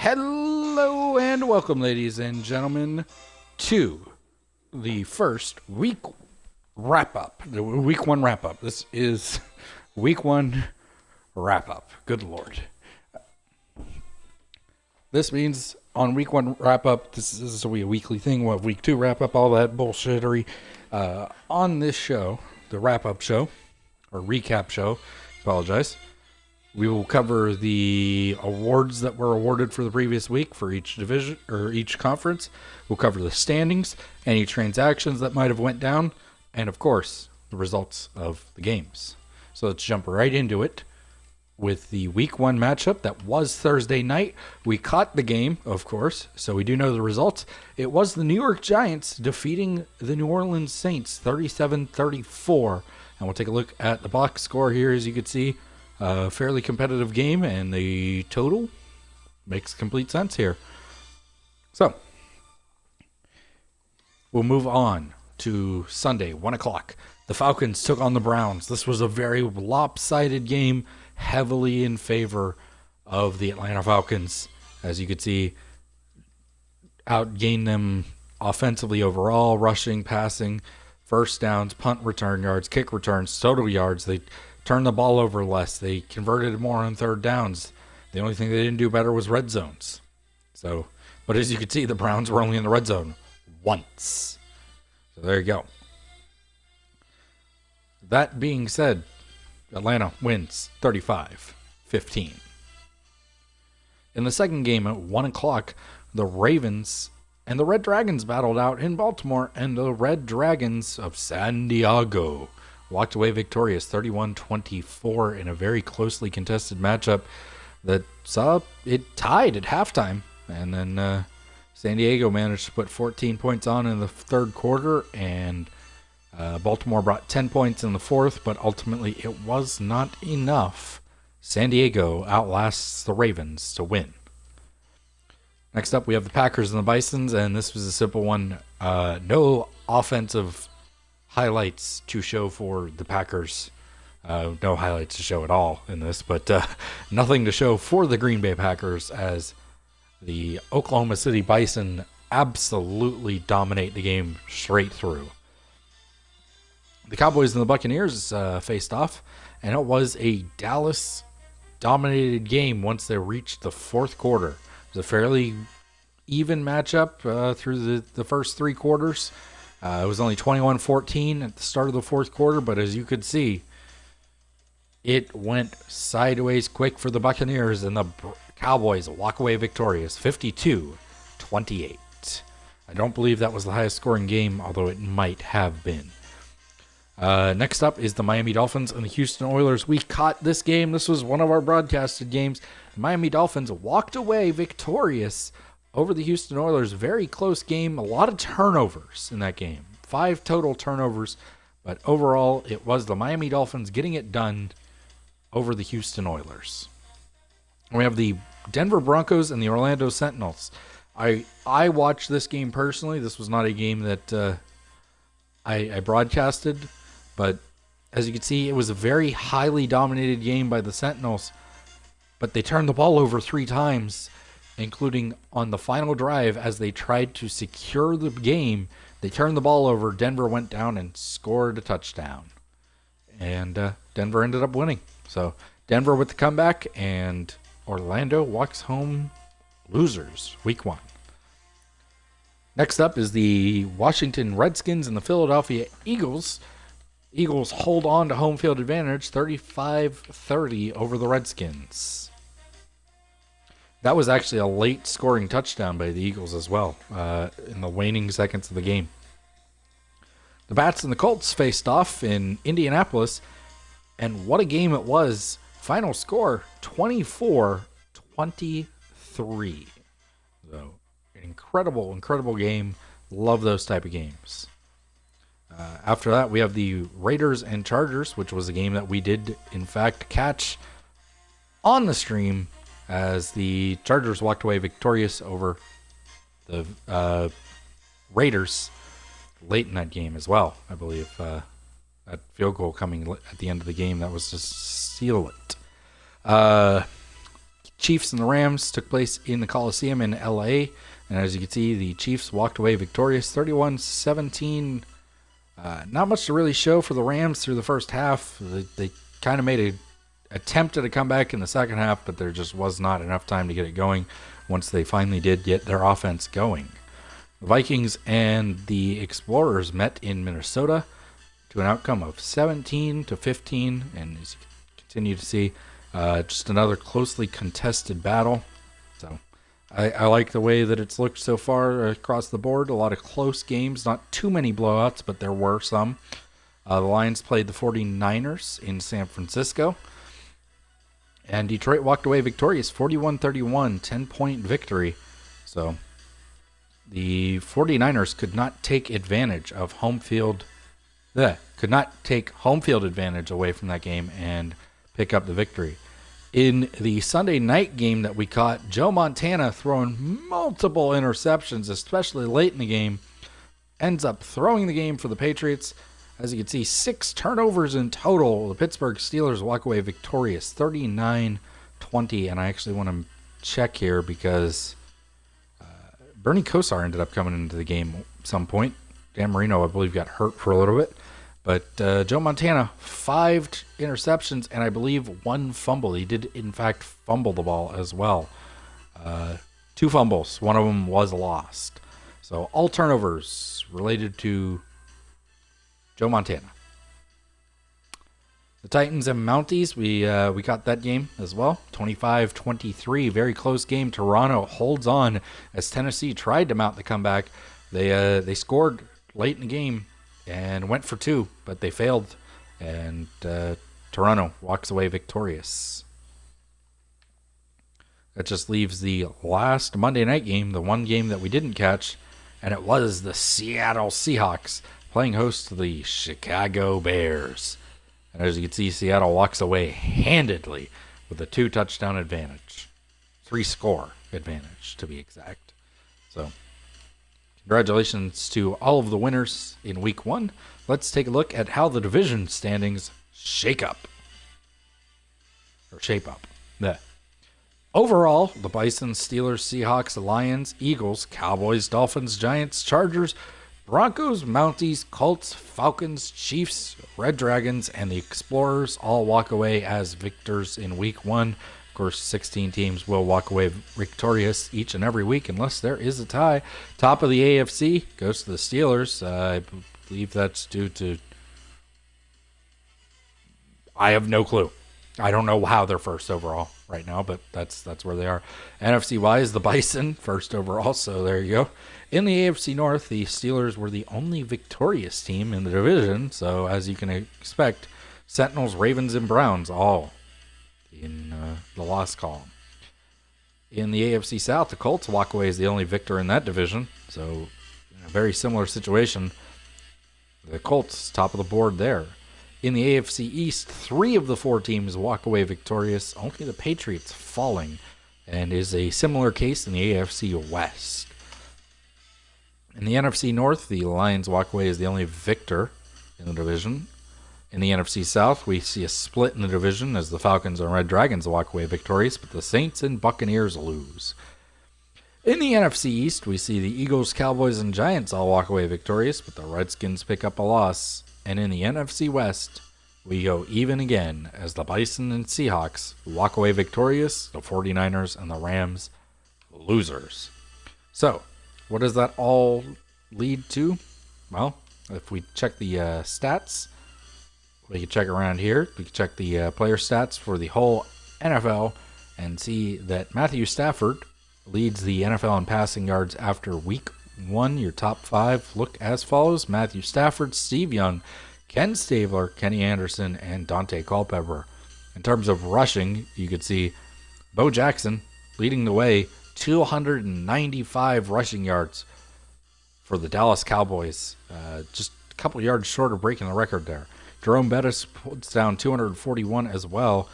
Hello and welcome, ladies and gentlemen, to the first week wrap up. The week one wrap up. This is week one wrap up. Good Lord. This means on week one wrap up, this is a weekly thing. We'll have week two wrap up, all that bullshittery. On this show, the wrap up show, or recap show, apologize. We will cover the awards that were awarded for the previous week for each division or each conference. We'll cover the standings, any transactions that might have went down, and of course, the results of the games. So let's jump right into it with the week one matchup that was Thursday night. We caught the game, of course, so we do know the results. It was the New York Giants defeating the New Orleans Saints 37-34. And we'll take a look at the box score here. As you can see, a fairly competitive game, and the total makes complete sense here. So, we'll move on to Sunday, 1 o'clock. The Falcons took on the Browns. This was a very lopsided game, heavily in favor of the Atlanta Falcons. As you can see, outgained them offensively overall, rushing, passing, first downs, punt return yards, kick returns, total yards. They turned the ball over less. They converted more on third downs. The only thing they didn't do better was red zones. So, but as you can see, the Browns were only in the red zone once. So there you go. That being said, Atlanta wins 35-15. In the second game at 1 o'clock, the Ravens and the Red Dragons battled out in Baltimore, and the Red Dragons of San Diego walked away victorious 31-24 in a very closely contested matchup that saw it tied at halftime. And then San Diego managed to put 14 points on in the third quarter, and Baltimore brought 10 points in the fourth, but ultimately it was not enough. San Diego outlasts the Ravens to win. Next up, we have the Packers and the Bisons, and this was a simple one. No offensive highlights to show for the Packers. No highlights to show at all in this, but nothing to show for the Green Bay Packers, as the Oklahoma City Bison absolutely dominate the game straight through. The Cowboys and the Buccaneers faced off, and it was a Dallas-dominated game once they reached the fourth quarter. It was a fairly even matchup through the first three quarters. It was only 21-14 at the start of the fourth quarter, but as you could see, it went sideways quick for the Buccaneers, and the Cowboys walk away victorious 52-28. I don't believe that was the highest scoring game, although it might have been. Next up is the Miami Dolphins and the Houston Oilers. We caught this game. This was one of our broadcasted games. The Miami Dolphins walked away victorious over the Houston Oilers. Very close game. A lot of turnovers in that game. 5 total turnovers. But overall, it was the Miami Dolphins getting it done over the Houston Oilers. And we have the Denver Broncos and the Orlando Sentinels. I watched this game personally. This was not a game that I broadcasted. But as you can see, it was a very highly dominated game by the Sentinels. But they turned the ball over 3 times, including on the final drive as they tried to secure the game. They turned the ball over. Denver went down and scored a touchdown. And Denver ended up winning. So Denver with the comeback, and Orlando walks home losers week 1. Next up is the Washington Redskins and the Philadelphia Eagles. Eagles hold on to home field advantage 35-30 over the Redskins. That was actually a late scoring touchdown by the Eagles as well in the waning seconds of the game. The Bats and the Colts faced off in Indianapolis, and what a game it was. Final score 24-23. So, an incredible game. Love those type of games. After that, we have the Raiders and Chargers, which was a game that we did, in fact, catch on the stream, as the Chargers walked away victorious over the Raiders late in that game as well. I believe that field goal coming at the end of the game, that was to seal it. Chiefs and the Rams took place in the Coliseum in LA. And as you can see, the Chiefs walked away victorious 31-17. Not much to really show for the Rams through the first half. They kind of made an attempt at a comeback in the second half, but there just was not enough time to get it going once they finally did get their offense going. The Vikings and the Explorers met in Minnesota to an outcome of 17-15, and as you continue to see, just another closely contested battle. So I like the way that it's looked so far across the board. A lot of close games, not too many blowouts, but there were some. The Lions played the 49ers in San Francisco, and Detroit walked away victorious 41-31, 10-point victory. So the 49ers could not take advantage of home field advantage away from that game and pick up the victory. In the Sunday night game that we caught, Joe Montana throwing multiple interceptions, especially late in the game, ends up throwing the game for the Patriots. As you can see, 6 turnovers in total. The Pittsburgh Steelers walk away victorious 39-20, and I actually want to check here because Bernie Kosar ended up coming into the game at some point. Dan Marino, I believe, got hurt for a little bit. But Joe Montana, 5 interceptions and I believe 1 fumble. He did, in fact, fumble the ball as well. 2 fumbles. One of them was lost. So all turnovers related to Joe Montana. The Titans and Mounties, we got that game as well. 25-23, very close game. Toronto holds on as Tennessee tried to mount the comeback. They scored late in the game and went for 2, but they failed, and Toronto walks away victorious. That just leaves the last Monday night game, the one game that we didn't catch, and it was the Seattle Seahawks playing host to the Chicago Bears. And as you can see, Seattle walks away handedly with a 2-touchdown advantage. 3-score advantage, to be exact. So congratulations to all of the winners in Week 1. Let's take a look at how the division standings shape up. Yeah. Overall, the Bison, Steelers, Seahawks, Lions, Eagles, Cowboys, Dolphins, Giants, Chargers, Broncos, Mounties, Colts, Falcons, Chiefs, Red Dragons, and the Explorers all walk away as victors in Week 1. Of course, 16 teams will walk away victorious each and every week unless there is a tie. Top of the AFC goes to the Steelers. I believe that's due to... I have no clue. I don't know how they're first overall right now, but that's where they are. NFC-wise, the Bison first overall, so there you go. In the AFC North, the Steelers were the only victorious team in the division, so as you can expect, Sentinels, Ravens, and Browns all in the loss column. In the AFC South, the Colts walk away as the only victor in that division, so in a very similar situation. The Colts, top of the board there. In the AFC East, 3 of the 4 teams walk away victorious, only the Patriots falling, and is a similar case in the AFC West. In the NFC North, the Lions walk away as the only victor in the division. In the NFC South, we see a split in the division as the Falcons and Red Dragons walk away victorious, but the Saints and Buccaneers lose. In the NFC East, we see the Eagles, Cowboys, and Giants all walk away victorious, but the Redskins pick up a loss. And in the NFC West, we go even again as the Bison and Seahawks walk away victorious, the 49ers and the Rams losers. So, what does that all lead to? Well, if we check the stats, we can check around here. We can check the player stats for the whole NFL and see that Matthew Stafford leads the NFL in passing yards after Week 1. Your top 5 look as follows: Matthew Stafford, Steve Young, Ken Stabler, Kenny Anderson, and Dante Culpepper. In terms of rushing, you could see Bo Jackson leading the way, 295 rushing yards for the Dallas Cowboys. Just a couple yards short of breaking the record there. Jerome Bettis puts down 241 as well.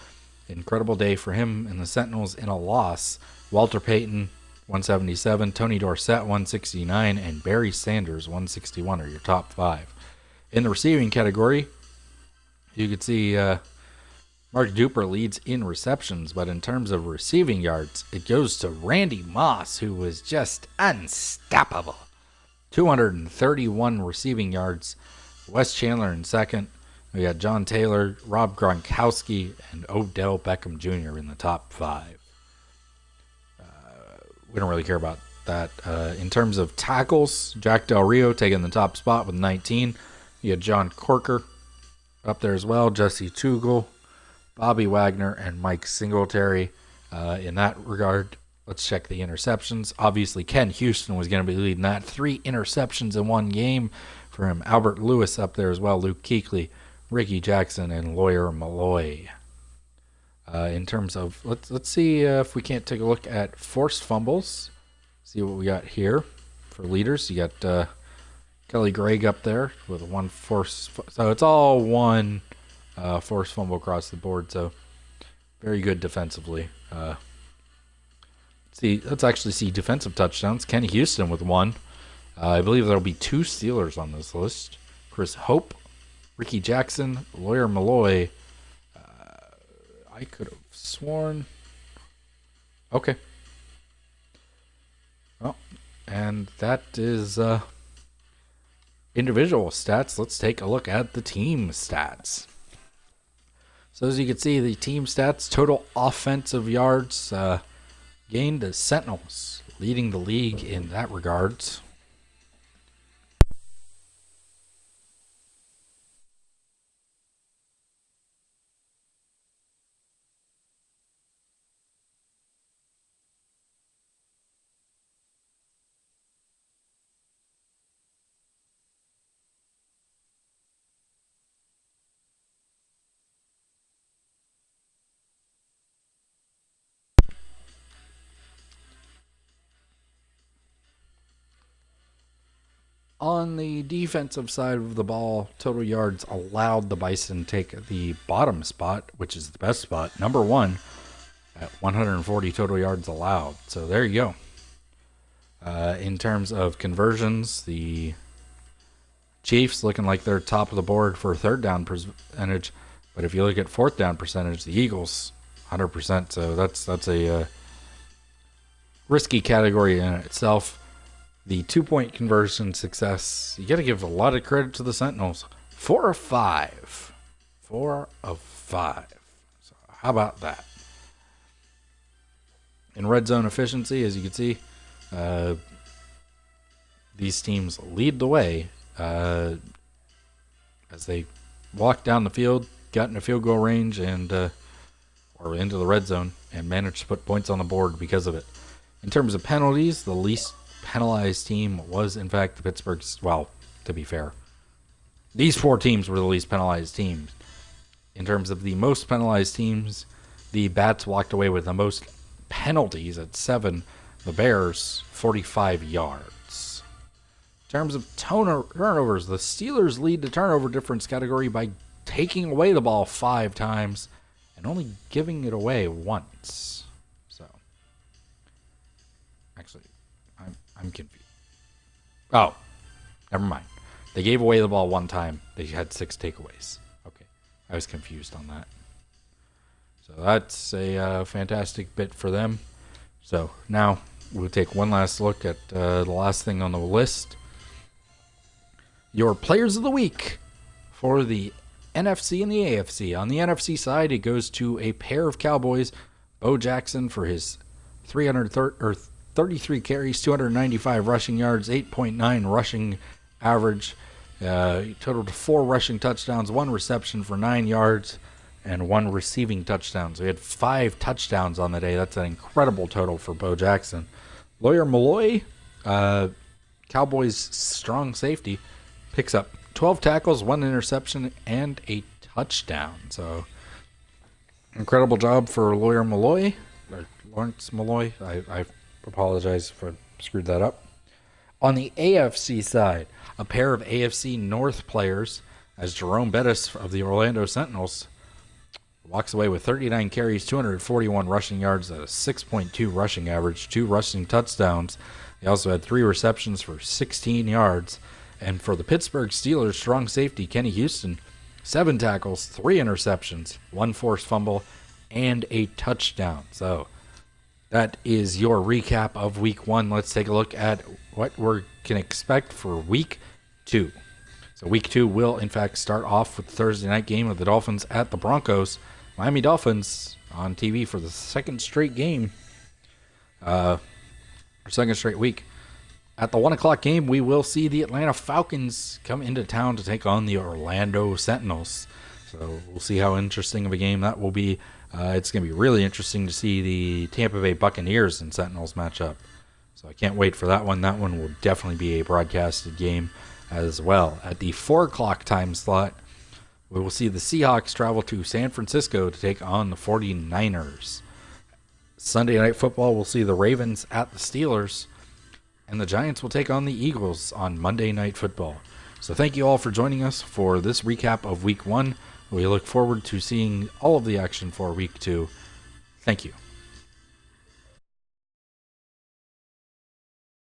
Incredible day for him and the Sentinels in a loss. Walter Payton, 177, Tony Dorsett, 169, and Barry Sanders, 161 are your top 5. In the receiving category, you could see Mark Duper leads in receptions, but in terms of receiving yards, it goes to Randy Moss, who was just unstoppable. 231 receiving yards. Wes Chandler in second. We got John Taylor, Rob Gronkowski, and Odell Beckham Jr. in the top 5. We don't really care about that. In terms of tackles, Jack Del Rio taking the top spot with 19. You had John Corker up there as well, Jesse Tugel, Bobby Wagner, and Mike Singletary. In that regard, let's check the interceptions. Obviously, Ken Houston was going to be leading that. 3 interceptions in one game for him. Albert Lewis up there as well, Luke Kuechly, Ricky Jackson, and Lawyer Malloy. In terms of, let's see if we can't take a look at forced fumbles. See what we got here for leaders. You got Kelly Gregg up there with one forced. So it's all one forced fumble across the board. So very good defensively. Let's actually see defensive touchdowns. Kenny Houston with 1. I believe there'll be 2 Steelers on this list. Chris Hope, Ricky Jackson, Lawyer Malloy. I could have sworn. Okay. Well, and that is individual stats. Let's take a look at the team stats. So as you can see, the team stats, total offensive yards gained, the Sentinels leading the league in that regards. On the defensive side of the ball, total yards allowed the Bison take the bottom spot, which is the best spot, number 1, at 140 total yards allowed. So there you go. In terms of conversions, the Chiefs looking like they're top of the board for third down percentage, but if you look at fourth down percentage, the Eagles 100%. So that's a risky category in itself. The 2-point conversion success, you got to give a lot of credit to the Sentinels. 4 of 5. 4 of 5. So how about that? In red zone efficiency, as you can see, these teams lead the way as they walk down the field, got in a field goal range, and or into the red zone, and managed to put points on the board because of it. In terms of penalties, the least penalized team was, in fact, the Pittsburgh's. Well, to be fair, these 4 teams were the least penalized teams. In terms of the most penalized teams, the Bats walked away with the most penalties at 7. The Bears, 45 yards. In terms of turnovers, the Steelers lead the turnover difference category by taking away the ball 5 times and only giving it away once. So, actually, I'm confused. Oh, never mind. They gave away the ball 1 time. They had 6 takeaways. Okay, I was confused on that. So that's a fantastic bit for them. So now we'll take one last look at the last thing on the list. Your players of the week for the NFC and the AFC. On the NFC side, it goes to a pair of Cowboys. Bo Jackson for his 33 carries, 295 rushing yards, 8.9 rushing average. He totaled 4 rushing touchdowns, 1 reception for 9 yards, and 1 receiving touchdown. So he had 5 touchdowns on the day. That's an incredible total for Bo Jackson. Lawyer Malloy, Cowboys' strong safety, picks up 12 tackles, 1 interception, and a touchdown. So incredible job for Lawyer Malloy, or Lawrence Malloy. I apologize if I screwed that up. On the AFC side, a pair of AFC North players, as Jerome Bettis of the Orlando Sentinels walks away with 39 carries, 241 rushing yards at a 6.2 rushing average, 2 rushing touchdowns. He also had 3 receptions for 16 yards. And for the Pittsburgh Steelers, strong safety Kenny Houston, 7 tackles, 3 interceptions, 1 forced fumble, and a touchdown. So that is your recap of week 1. Let's take a look at what we can expect for week 2. So week 2 will, in fact, start off with the Thursday night game of the Dolphins at the Broncos. Miami Dolphins on TV for the second straight game, or second straight week. At the 1 o'clock game, we will see the Atlanta Falcons come into town to take on the Orlando Sentinels. So we'll see how interesting of a game that will be. It's going to be really interesting to see the Tampa Bay Buccaneers and Sentinels match up. So I can't wait for that one. That one will definitely be a broadcasted game as well. At the 4 o'clock time slot, we will see the Seahawks travel to San Francisco to take on the 49ers. Sunday Night Football, we'll see the Ravens at the Steelers. And the Giants will take on the Eagles on Monday Night Football. So thank you all for joining us for this recap of Week 1. We look forward to seeing all of the action for Week 2. Thank you.